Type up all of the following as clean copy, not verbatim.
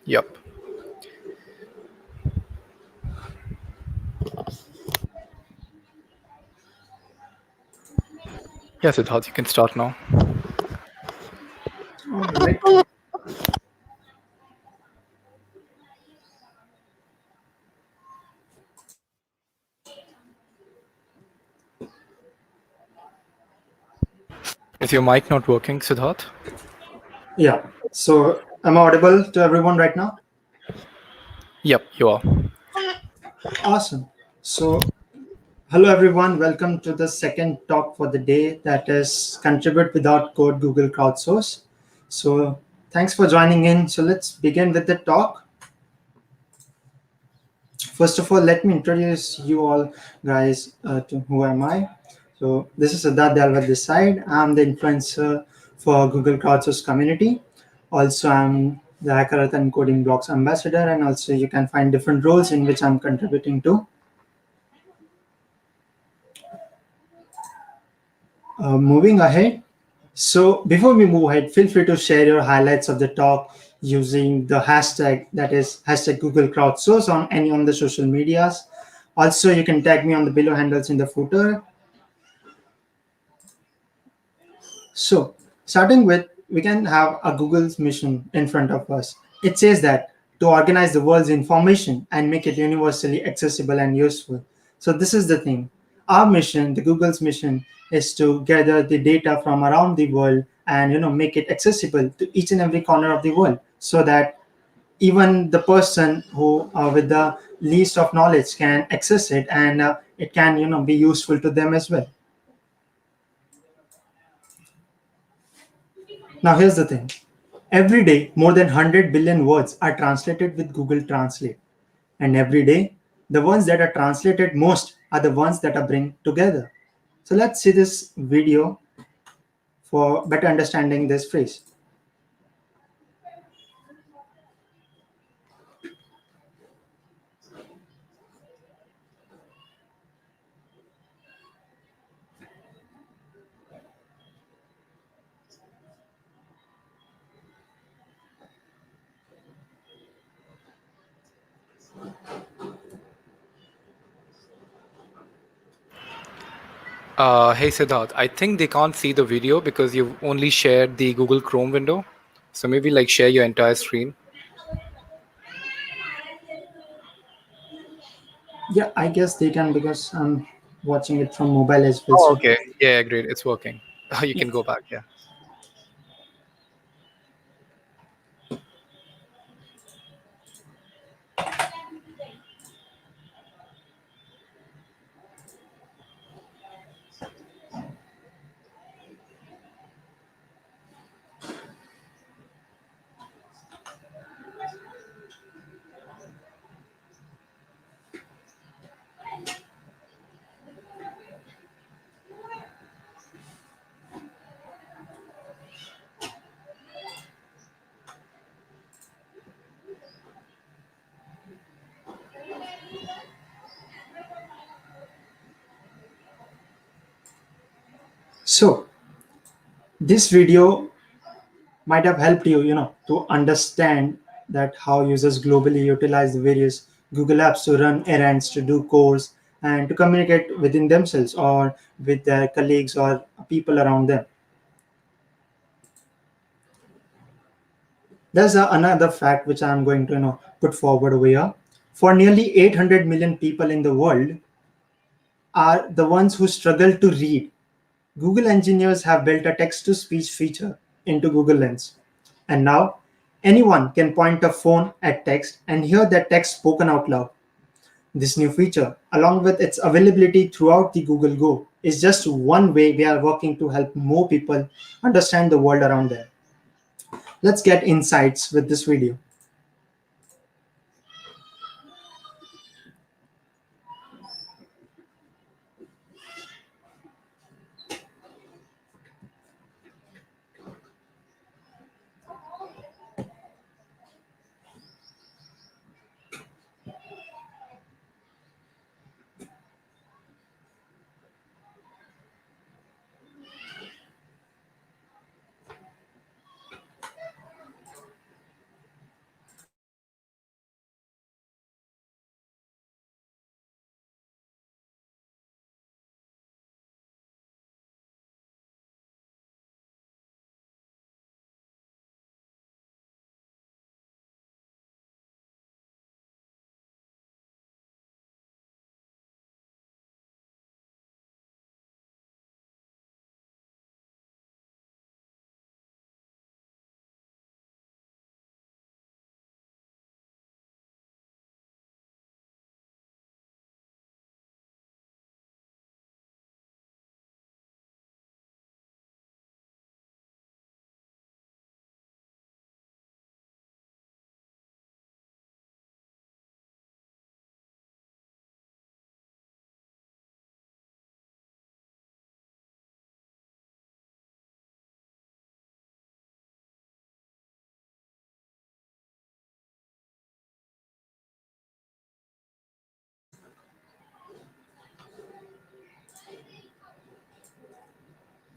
Yep. Yeah, Siddharth, you can start now. All right. Is your mic not working, Siddharth? Yeah. So am I audible to everyone right now? Yep, you are. Awesome. So hello everyone. Welcome to the second talk for the day that is Contribute Without Code Google Crowdsource. So thanks for joining in. So let's begin with the talk. First of all, let me introduce you all guys to who am I. So this is Siddharth Dayalwal this side. I'm the influencer for Google Crowdsource community. Also, I'm the Hacker and Coding Blocks ambassador, and also you can find different roles in which I'm contributing to. Moving ahead. So before we move ahead, feel free to share your highlights of the talk using the hashtag that is hashtag Google Crowdsource on any on the social medias. Also, you can tag me on the below handles in the footer. So, starting with, we can have a Google's mission in front of us. It says that to organize the world's information and make it universally accessible and useful. So, this is the thing. Our mission, the Google's mission, is to gather the data from around the world and make it accessible to each and every corner of the world, so that even the person who with the least of knowledge can access it, and it can be useful to them as well. Now, here's the thing. Every day, more than 100 billion words are translated with Google Translate. And every day, the ones that are translated most are the ones that are bring together. So let's see this video for better understanding this phrase. Hey, Siddharth, I think they can't see the video because you've only shared the Google Chrome window. So maybe like share your entire screen. Yeah, I guess they can because I'm watching it from mobile as well. Oh, So okay. Yeah, great. It's working. You yeah. can go back. Yeah. So this video might have helped you, to understand that how users globally utilize the various Google apps to run errands, to do course, and to communicate within themselves or with their colleagues or people around them. There's another fact which I'm going to put forward over here. For nearly 800 million people in the world are the ones who struggle to read. Google engineers have built a text to speech feature into Google Lens. And now anyone can point a phone at text and hear that text spoken out loud. This new feature, along with its availability throughout the Google Go, is just one way we are working to help more people understand the world around them. Let's get insights with this video.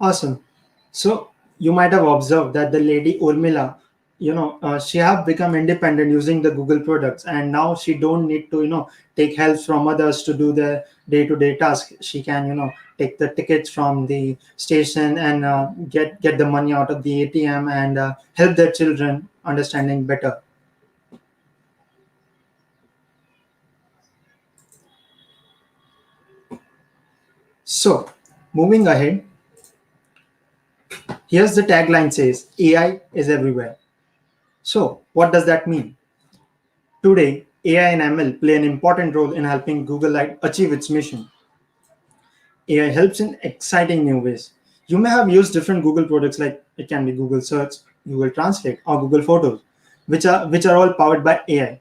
Awesome. So you might have observed that the lady Urmila, she have become independent using the Google products, and now she don't need to, take help from others to do the day-to-day task. She can, take the tickets from the station and get the money out of the ATM and help their children understanding better. So moving ahead, here's the tagline says AI is everywhere. So what does that mean? Today, AI and ML play an important role in helping Google achieve its mission. AI helps in exciting new ways. You may have used different Google products like it can be Google Search, Google Translate, or Google Photos, which are all powered by AI.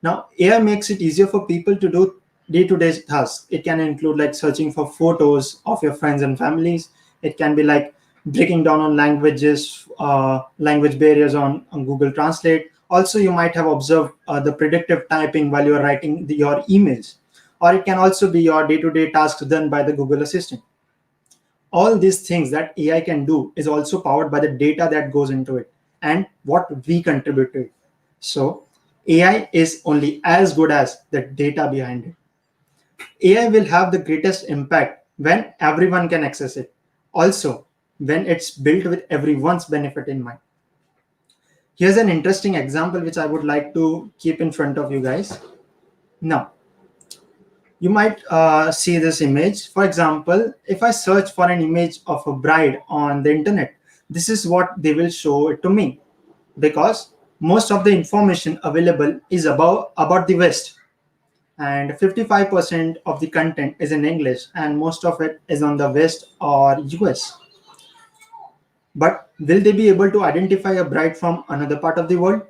Now, AI makes it easier for people to do day-to-day tasks. It can include like searching for photos of your friends and families. It can be like breaking down on language barriers on Google Translate. Also, you might have observed the predictive typing while you are writing your emails. Or it can also be your day-to-day tasks done by the Google Assistant. All these things that AI can do is also powered by the data that goes into it and what we contribute to it. So AI is only as good as the data behind it. AI will have the greatest impact when everyone can access it. Also, when it's built with everyone's benefit in mind. Here's an interesting example which I would like to keep in front of you guys. Now, you might see this image. For example, if I search for an image of a bride on the internet, this is what they will show it to me, because most of the information available is about the West, and 55% of the content is in English, and most of it is on the West or US. But will they be able to identify a bride from another part of the world?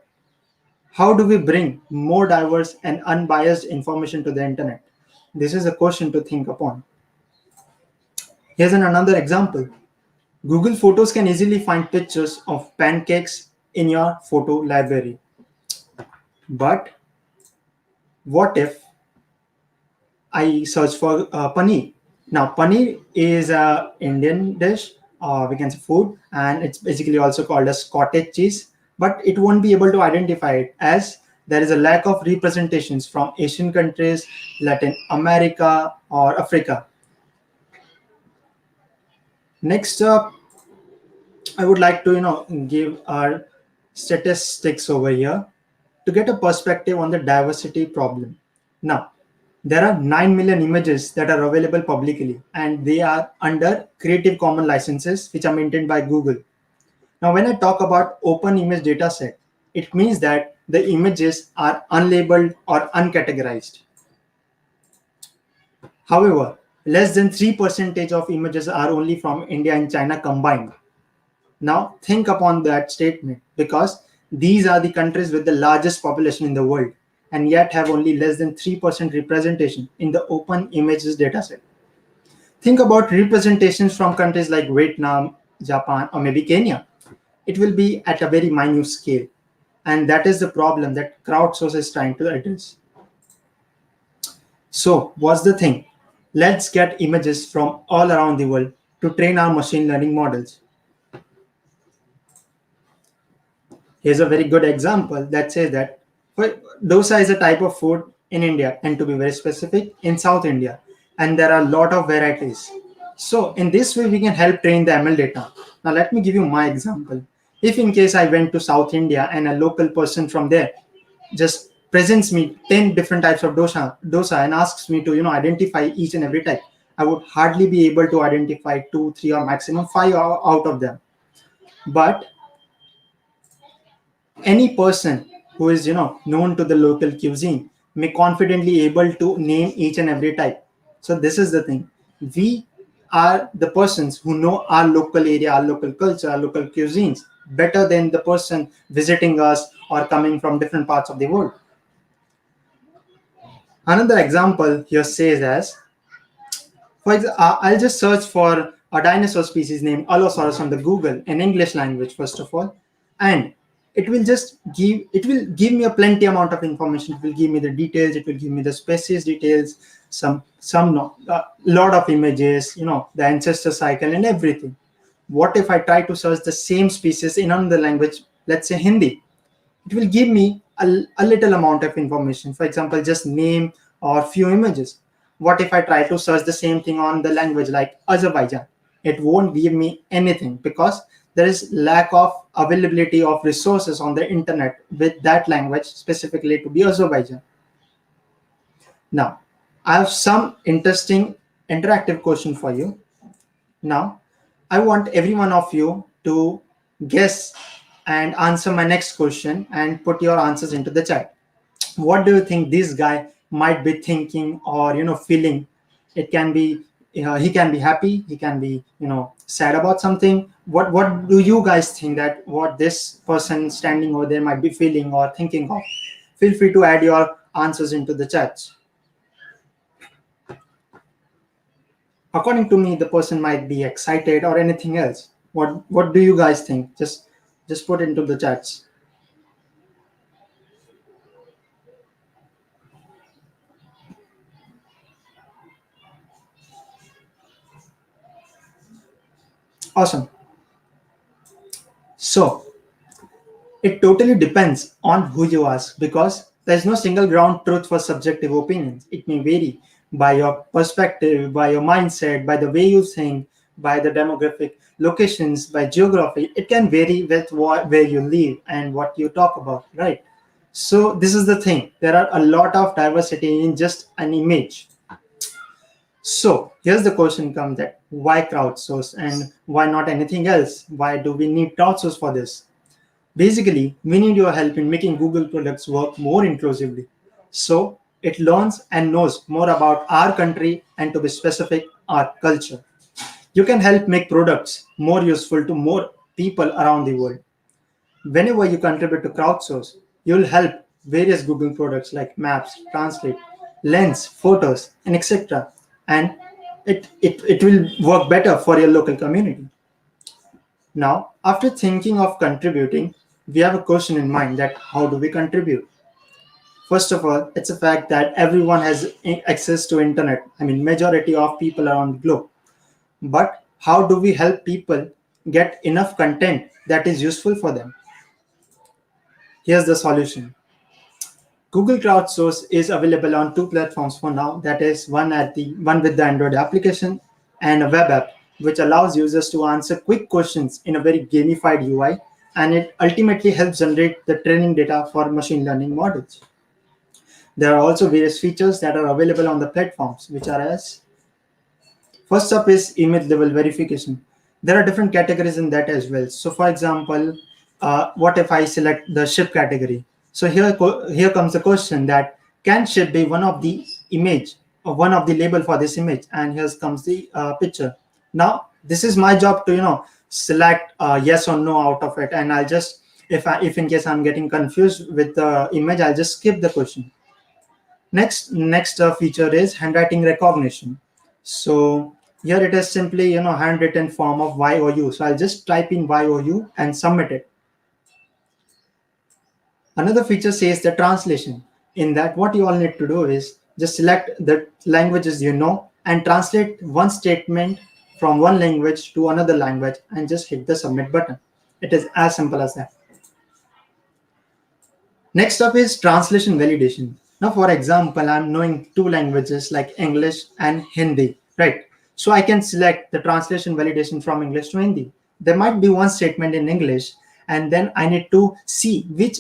How do we bring more diverse and unbiased information to the internet? This is a question to think upon. Here's another example. Google Photos can easily find pictures of pancakes in your photo library. But what if I search for paneer? Now, paneer is a Indian dish, we can say food, and it's basically also called as cottage cheese. But it won't be able to identify it as there is a lack of representations from Asian countries, Latin America, or Africa. Next up, I would like to give our statistics over here to get a perspective on the diversity problem. Now, there are 9 million images that are available publicly, and they are under Creative Commons licenses, which are maintained by Google. Now, when I talk about open image dataset, it means that the images are unlabeled or uncategorized. However, less than 3% of images are only from India and China combined. Now, think upon that statement, because these are the countries with the largest population in the world, and yet have only less than 3% representation in the open images dataset. Think about representations from countries like Vietnam, Japan, or maybe Kenya. It will be at a very minute scale. And that is the problem that Crowdsource is trying to address. So, what's the thing? Let's get images from all around the world to train our machine learning models. Here's a very good example that says that dosa is a type of food in India, and to be very specific, in South India. And there are a lot of varieties. So in this way, we can help train the ML data. Now, let me give you my example. If in case I went to South India and a local person from there just presents me 10 different types of dosa and asks me to identify each and every type, I would hardly be able to identify 2, 3, or maximum 5 out of them. But any person who is known to the local cuisine may confidently able to name each and every type. So this is the thing. We are the persons who know our local area, our local culture, our local cuisines better than the person visiting us or coming from different parts of the world. Another example here says as, I'll just search for a dinosaur species named Allosaurus on the Google in English language first of all, and it will give me a plenty amount of information. It will give me the details. It will give me the species details, some lot of images, the ancestor cycle and everything. What if I try to search the same species in another language, let's say Hindi? It will give me a little amount of information, for example, just name or few images. What if I try to search the same thing on the language like Azerbaijan? It won't give me anything because there is lack of availability of resources on the internet with that language specifically to be Azerbaijan. Now, I have some interesting interactive question for you. Now, I want every one of you to guess and answer my next question and put your answers into the chat. What do you think this guy might be thinking or feeling? It can be he can be happy, he can be sad about something. What do you guys think that what this person standing over there might be feeling or thinking of? Feel free to add your answers into the chats. According to me, the person might be excited or anything else. What do you guys think? Just put into the chats. Awesome. So it totally depends on who you ask because there's no single ground truth for subjective opinions. It may vary by your perspective, by your mindset, by the way you think, by the demographic locations, by geography. It can vary with where you live and what you talk about, right? So this is the thing. There are a lot of diversity in just an image. So here's the question comes that why crowdsource and why not anything else? Why do we need crowdsource for this? Basically, we need your help in making Google products work more inclusively. So it learns and knows more about our country and to be specific, our culture. You can help make products more useful to more people around the world. Whenever you contribute to crowdsource, you'll help various Google products like Maps, Translate, Lens, Photos, and etc. And it will work better for your local community. Now, after thinking of contributing, we have a question in mind that how do we contribute? First of all, it's a fact that everyone has access to internet. I mean, majority of people around the globe. But how do we help people get enough content that is useful for them? Here's the solution. Google Crowdsource is available on two platforms for now. That is one with the Android application and a web app, which allows users to answer quick questions in a very gamified UI, and it ultimately helps generate the training data for machine learning models. There are also various features that are available on the platforms, which are as first up is image level verification. There are different categories in that as well. So for example, what if I select the ship category? So here comes the question that can ship be one of the image or one of the label for this image? And here comes the picture. Now this is my job to select yes or no out of it, and I'll just if in case I'm getting confused with the image, I'll just skip the question. Next feature is handwriting recognition. So here it is simply handwritten form of Y or U. So I'll just type in Y or U and submit it. Another feature says the translation. In that, what you all need to do is just select the languages and translate one statement from one language to another language and just hit the submit button. It is as simple as that. Next up is translation validation. Now, for example, I'm knowing two languages like English and Hindi, right? So I can select the translation validation from English to Hindi. There might be one statement in English, and then I need to see which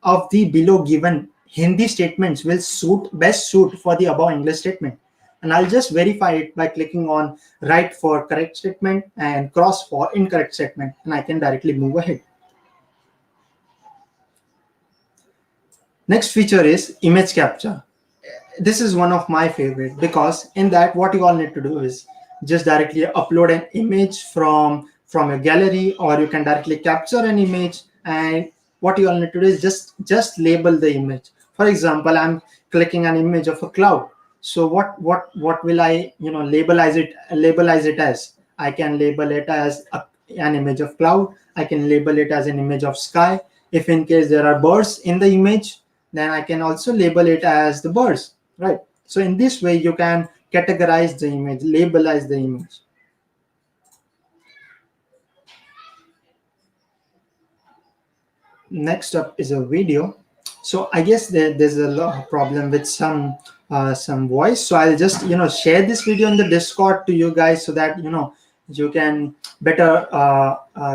of the below given Hindi statements will best suit for the above English statement. And I'll just verify it by clicking on right for correct statement and cross for incorrect statement, and I can directly move ahead. Next feature is image capture. This is one of my favorite because in that what you all need to do is just directly upload an image from a gallery, or you can directly capture an image, and what you all need to do is just label the image. For example, I'm clicking an image of a cloud. So what will I labelize it as? I can label it as an image of cloud. I can label it as an image of sky. If in case there are birds in the image, then I can also label it as the birds, right? So in this way, you can categorize the image, labelize the image. next up is a video. So I guess there's a lot of problem with some voice. So I'll just share this video in the Discord to you guys so that you can better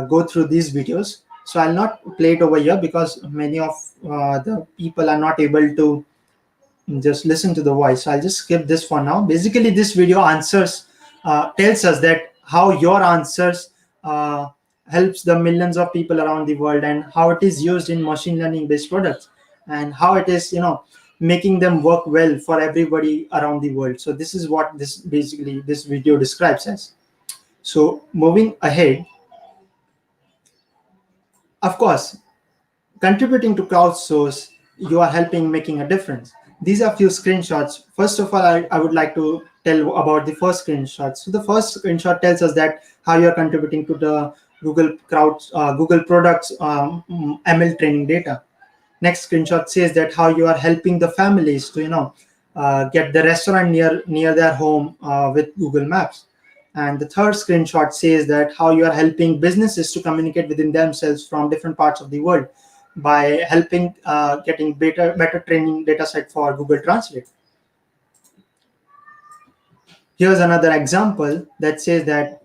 go through these videos. So I'll not play it over here because many of the people are not able to just listen to the voice. So I'll just skip this for now. Basically, this video answers tells us that how your answers helps the millions of people around the world, and how it is used in machine learning based products, and how it is making them work well for everybody around the world. So this is what this video describes as. So moving ahead, of course, contributing to crowdsource, you are helping making a difference. These are few screenshots. First of all, I would like to tell about the first screenshot. So the first screenshot tells us that how you are contributing to the Google products ML training data. Next screenshot says that how you are helping the families to get the restaurant near their home with Google Maps. And the third screenshot says that how you are helping businesses to communicate within themselves from different parts of the world by helping getting better training data set for Google Translate. Here's another example that says that,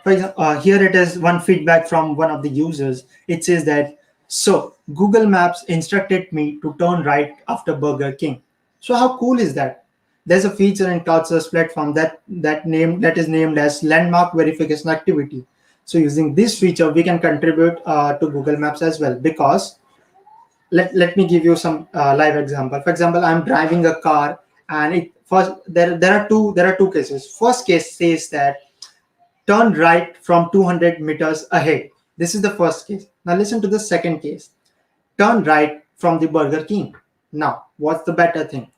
for example, here it is one feedback from one of the users. It says that, so Google Maps instructed me to turn right after Burger King. So how cool is that? There's a feature in Crowdsource platform that is named as landmark verification activity. So using this feature, we can contribute to Google Maps as well, because let me give you some live example. For example, I'm driving a car, and there are two cases. First case says that turn right from 200 meters ahead. This is the first case. Now listen to the second case. Turn right from the Burger King. Now, what's the better thing?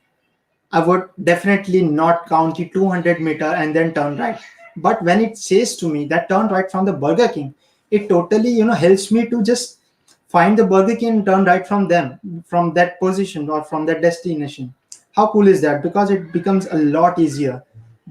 I would definitely not count the 200 meter and then turn right. But when it says to me that turn right from the Burger King, it totally helps me to just find the Burger King and turn right from that position or from that destination. How cool is that? Because it becomes a lot easier.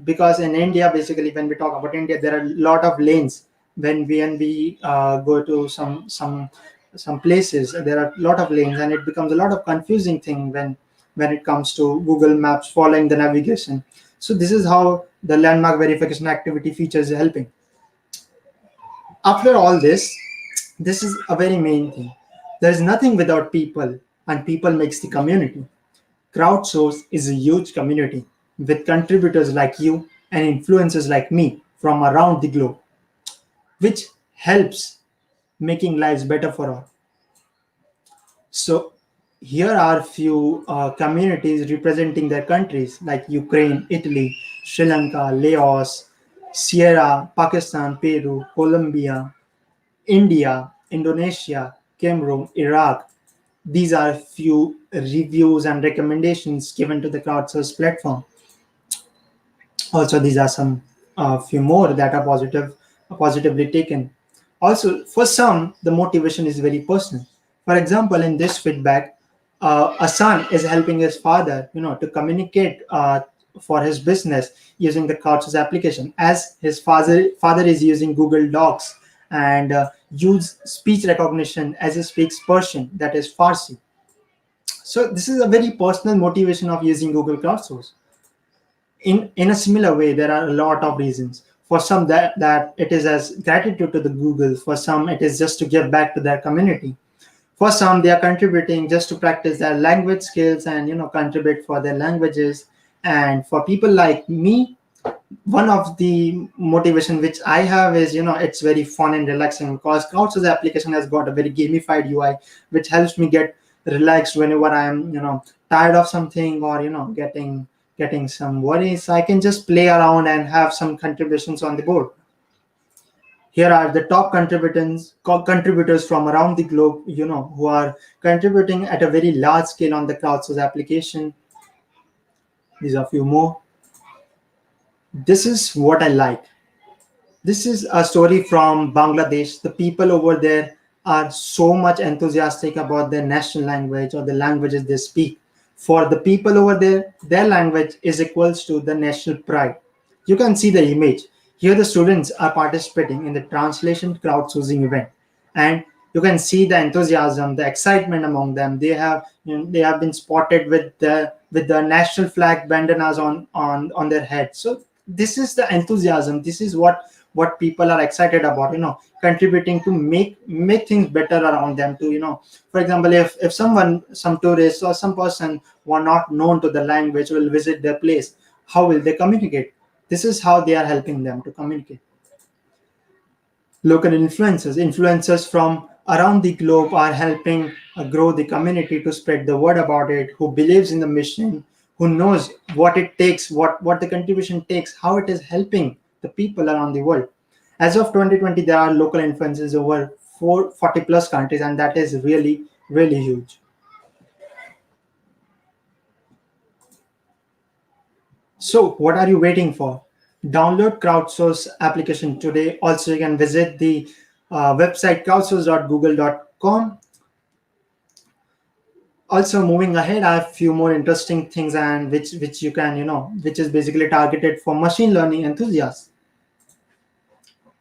Because in India, basically, when we talk about India, there are a lot of lanes. When we go to some places, there are a lot of lanes, and it becomes a lot of confusing thing when it comes to Google Maps following the navigation. So this is how the landmark verification activity feature is helping. After all this is a very main thing. There is nothing without people, and people makes the community. Crowdsource is a huge community with contributors like you and influencers like me from around the globe, which helps making lives better for all. So here are few communities representing their countries like Ukraine, Italy, Sri Lanka, Laos, Sierra, Pakistan, Peru, Colombia, India, Indonesia, Cameroon, Iraq. These are few reviews and recommendations given to the Crowdsource platform. Also, these are some few more that are positively taken. Also, for some, the motivation is very personal. For example, in this feedback, a son is helping his father, to communicate for his business using the Crowdsource application, as his father is using Google Docs and use speech recognition as he speaks Persian, that is Farsi. So this is a very personal motivation of using Google Crowdsource. In a similar way, there are a lot of reasons. For some, that it is as gratitude to the Google. For some, it is just to give back to their community. For some, they are contributing just to practice their language skills and contribute for their languages. And for people like me, one of the motivation which I have is it's very fun and relaxing, because Crowdsource application has got a very gamified UI, which helps me get relaxed whenever I'm tired of something, or getting some worries. I can just play around and have some contributions on the board. Here are the top contributors from around the globe, who are contributing at a very large scale on the Crowdsource application. These are a few more. This is what I like. This is a story from Bangladesh. The people over there are so much enthusiastic about their national language or the languages they speak. For the people over there, their language is equals to the national pride. You can see the image. Here the students are participating in the translation crowdsourcing event, and You can see the enthusiasm, the excitement among them. They have been spotted with the national flag bandanas on their head. So this is the enthusiasm. This is what people are excited about, contributing to make things better around them. To, for example, if some tourists or some person who are not known to the language will visit their place, how will they communicate? This is how they are helping them to communicate. Local influencers from around the globe are helping grow the community, to spread the word about it, who believes in the mission, who knows what it takes, what the contribution takes, how it is helping the people around the world. As of 2020, there are local influencers over 40 plus countries, and that is really, really huge. So what are you waiting for? Download Crowdsource application today. Also, you can visit the website crowdsource.google.com. Also, moving ahead, I have a few more interesting things, and which you can, which is basically targeted for machine learning enthusiasts.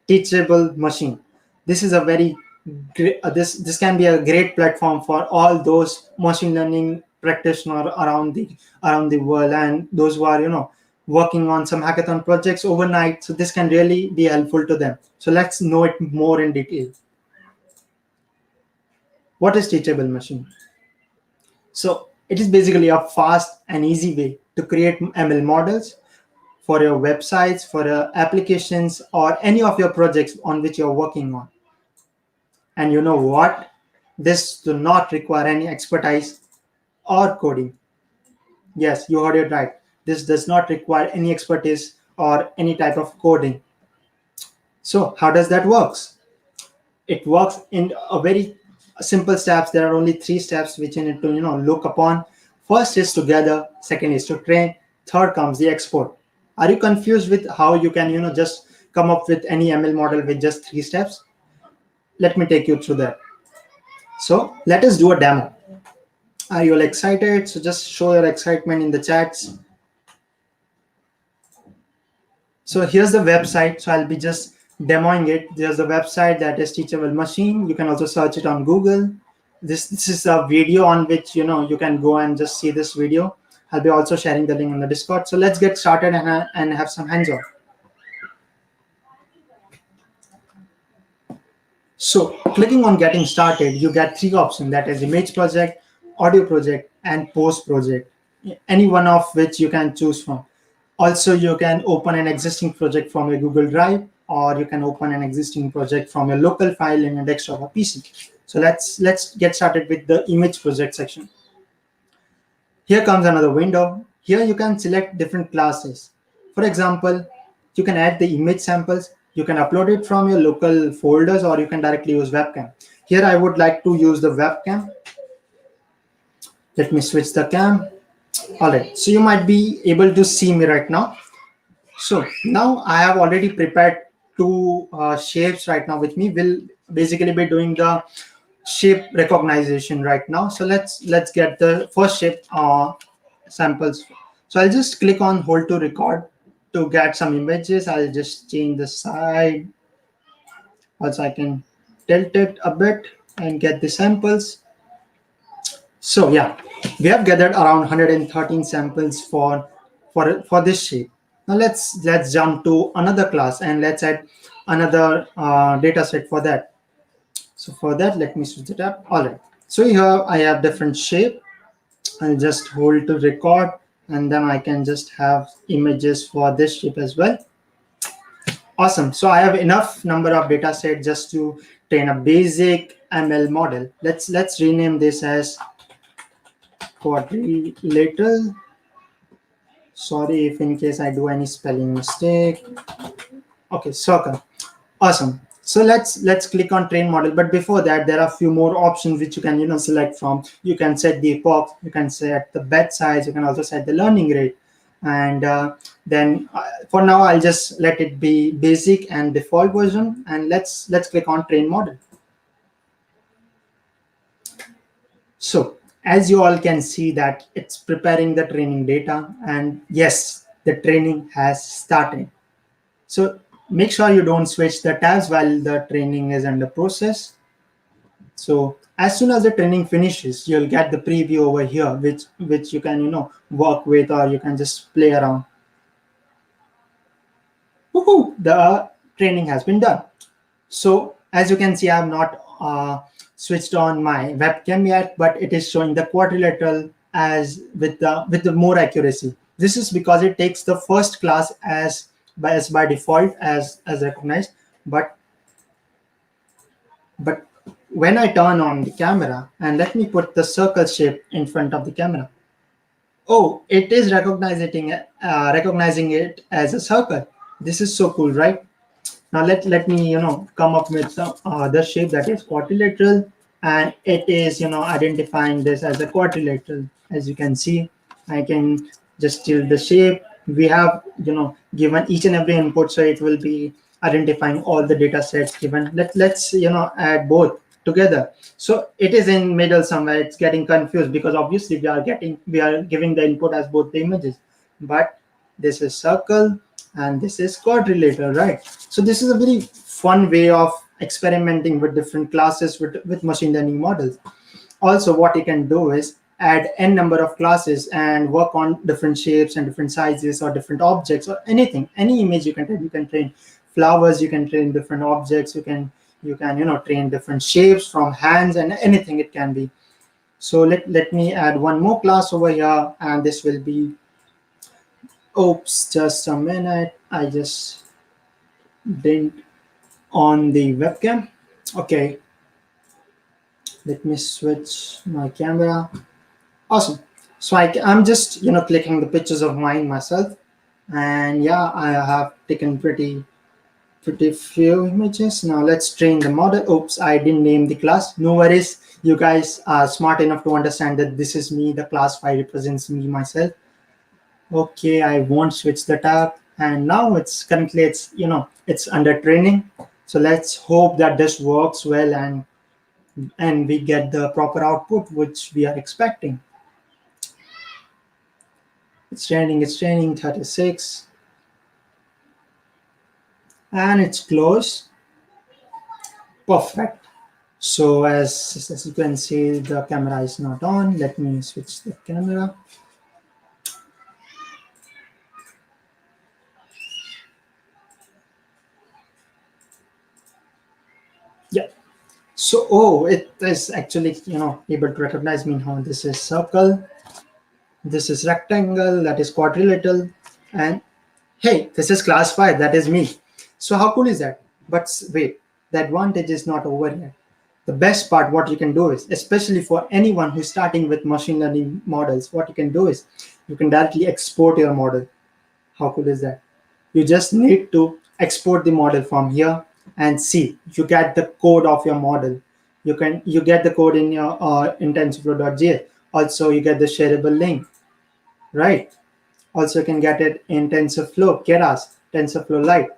Teachable machine. This is a very great, this can be a great platform for all those machine learning practitioners around the world, and those who are, working on some hackathon projects overnight. So this can really be helpful to them. So let's know it more in detail. What is teachable machine? So it is basically a fast and easy way to create ML models for your websites, for your applications, or any of your projects on which you're working on. And you know what? This do not require any expertise or coding. Yes, you heard it right. This does not require any expertise or any type of coding. So how does that work? It works in a very simple steps. There are only 3 steps which you need to look upon. First is to gather, second is to train, third comes the export. Are you confused with how you can just come up with any ML model with just 3 steps? Let me take you through that. So let us do a demo. Are you all excited? So just show your excitement in the chats. So here's the website. So I'll be just demoing it. There's a website that is Teachable Machine. You can also search it on Google. This is a video on which you can go and just see this video. I'll be also sharing the link in the Discord. So let's get started and have some hands-on. So clicking on getting started, you get 3 options, that is image project, audio project, and post project, any one of which you can choose from. Also, you can open an existing project from your Google Drive, or you can open an existing project from your local file in a desktop or PC. So let's get started with the image project section. Here comes another window. Here you can select different classes. For example, you can add the image samples. You can upload it from your local folders, or you can directly use webcam. Here I would like to use the webcam. Let me switch the cam. All right, so you might be able to see me right now. So now I have already prepared 2 shapes right now with me. We'll basically be doing the shape recognition right now. So let's get the first shape samples. So I'll just click on hold to record to get some images. I'll just change the side. Also I can tilt it a bit and get the samples. So yeah, we have gathered around 113 samples for this shape. Now let's jump to another class and let's add another data set for that. So for that, let me switch it up. All right. So here I have different shape. I'll just hold to record, and then I can just have images for this shape as well. Awesome. So I have enough number of data set just to train a basic ML model. Let's rename this as quadrilateral. Sorry if in case I do any spelling mistake. Okay, circle. Awesome. So let's click on train model. But before that, there are a few more options which you can select from. You can set the epoch, you can set the batch size, you can also set the learning rate. And then for now, I'll just let it be basic and default version. And let's click on train model. So as you all can see that it's preparing the training data, and yes, the training has started. So make sure you don't switch the tabs while the training is under process. So as soon as the training finishes, you'll get the preview over here, which you can work with, or you can just play around. Woohoo! The training has been done. So as you can see, I have not switched on my webcam yet, but it is showing the quadrilateral as with the more accuracy. This is because it takes the first class as by default as recognized, but when I turn on the camera and let me put the circle shape in front of the camera, oh, it is recognizing it as a circle. This is so cool, right? Now let me come up with some other shape that is quadrilateral, and it is identifying this as a quadrilateral. As you can see, I can just tilt the shape. We have given each and every input, so it will be identifying all the data sets given. Let's add both together. So it is in middle somewhere. It's getting confused because obviously we are giving the input as both the images, but this is circle and this is quadrilateral, right? So this is a very fun way of experimenting with different classes with machine learning models. Also, what you can do is add n number of classes and work on different shapes and different sizes or different objects or anything, any image you can train. You can train flowers, you can train different objects, you can train different shapes from hands and anything it can be. So let me add one more class over here, and this will be, oops, just a minute, I just didn't on the webcam. Okay, let me switch my camera. Awesome. So I'm just clicking the pictures of mine myself, and yeah, I have taken pretty few images. Now let's train the model. Oops, I didn't name the class. No worries, you guys are smart enough to understand that this is me. The class 5 represents me myself. Okay, I won't switch the tab, and now it's currently it's under training. So let's hope that this works well and we get the proper output which we are expecting. It's training 36, and it's close. Perfect. So as you can see, the camera is not on. Let me switch the camera. Yeah. So, oh, it is actually, able to recognize me now. This is circle, this is rectangle, that is quadrilateral, and hey, this is class 5, that is me. So how cool is that? But wait, the advantage is not over yet. The best part, what you can do is, especially for anyone who's starting with machine learning models, what you can do is you can directly export your model. How cool is that? You just need to export the model from here and see. You get the code of your model. You get the code in your in TensorFlow.js. Also, you get the shareable link, right? Also, you can get it in TensorFlow, Keras, TensorFlow Lite.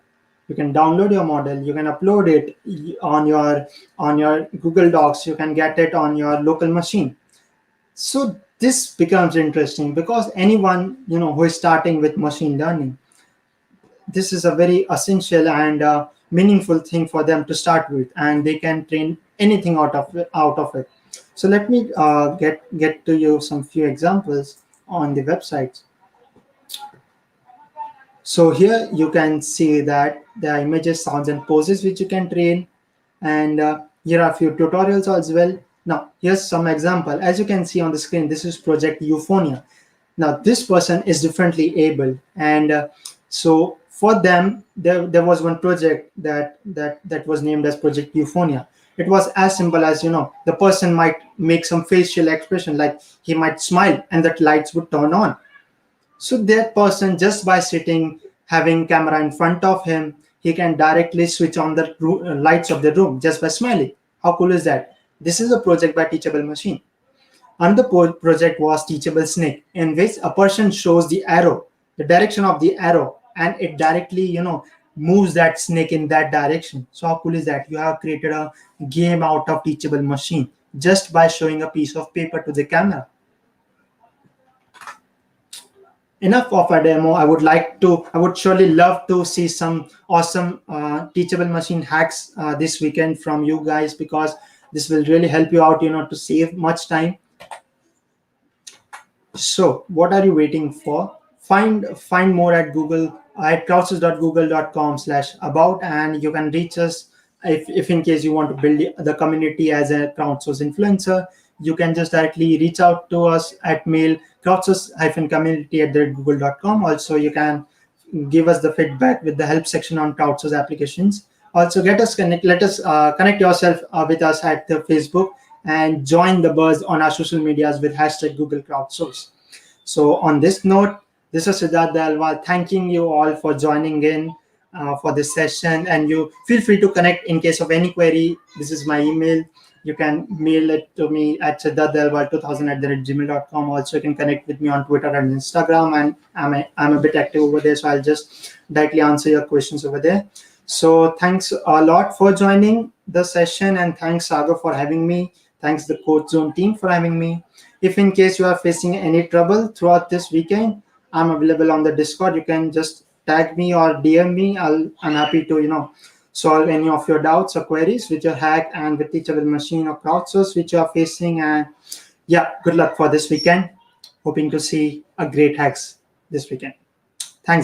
You can download your model. You can upload it on your Google Docs. You can get it on your local machine. So this becomes interesting because anyone who is starting with machine learning, this is a very essential and meaningful thing for them to start with, and they can train anything out of it. So let me get to you some few examples on the websites. So here you can see that the images, sounds, and poses which you can train, and here are a few tutorials as well. Now here's some example. As you can see on the screen, this is Project Euphonia. Now this person is differently able, and so for them there was one project that was named as Project Euphonia. It was as simple as the person might make some facial expression, like he might smile and that lights would turn on. So that person, just by sitting, having camera in front of him, he can directly switch on the lights of the room just by smiling. How cool is that? This is a project by Teachable Machine. Another project was Teachable Snake, in which a person shows the arrow, the direction of the arrow, and it directly, moves that snake in that direction. So how cool is that? You have created a game out of Teachable Machine just by showing a piece of paper to the camera. Enough of a demo. I would surely love to see some awesome Teachable Machine hacks this weekend from you guys, because This will really help you out, to save much time. So what are you waiting for? Find more at Google at crowdsource.google.com/about, and you can reach us if in case you want to build the community as a crowdsource influencer. You can just directly reach out to us at mail crowdsource-community@google.com. Also, you can give us the feedback with the help section on crowdsource applications. Also, let us connect yourself with us at the Facebook, and join the buzz on our social medias with hashtag Google Crowdsource. So on this note, this is Siddharth Dayalwal thanking you all for joining in for this session, and you feel free to connect in case of any query. This is my email. You can mail it to me at siddharthdayalwal2000@gmail.com. Also, you can connect with me on Twitter and Instagram, and I'm a bit active over there, so I'll just directly answer your questions over there. So thanks a lot for joining the session, and thanks Sagar for having me. Thanks the Code Zone team for having me. If in case you are facing any trouble throughout this weekend, I'm available on the Discord. You can just tag me or DM me. I'm happy to solve any of your doubts or queries with your hack and with teachable machine or crowdsource which you are facing. And yeah, good luck for this weekend. Hoping to see a great hacks this weekend.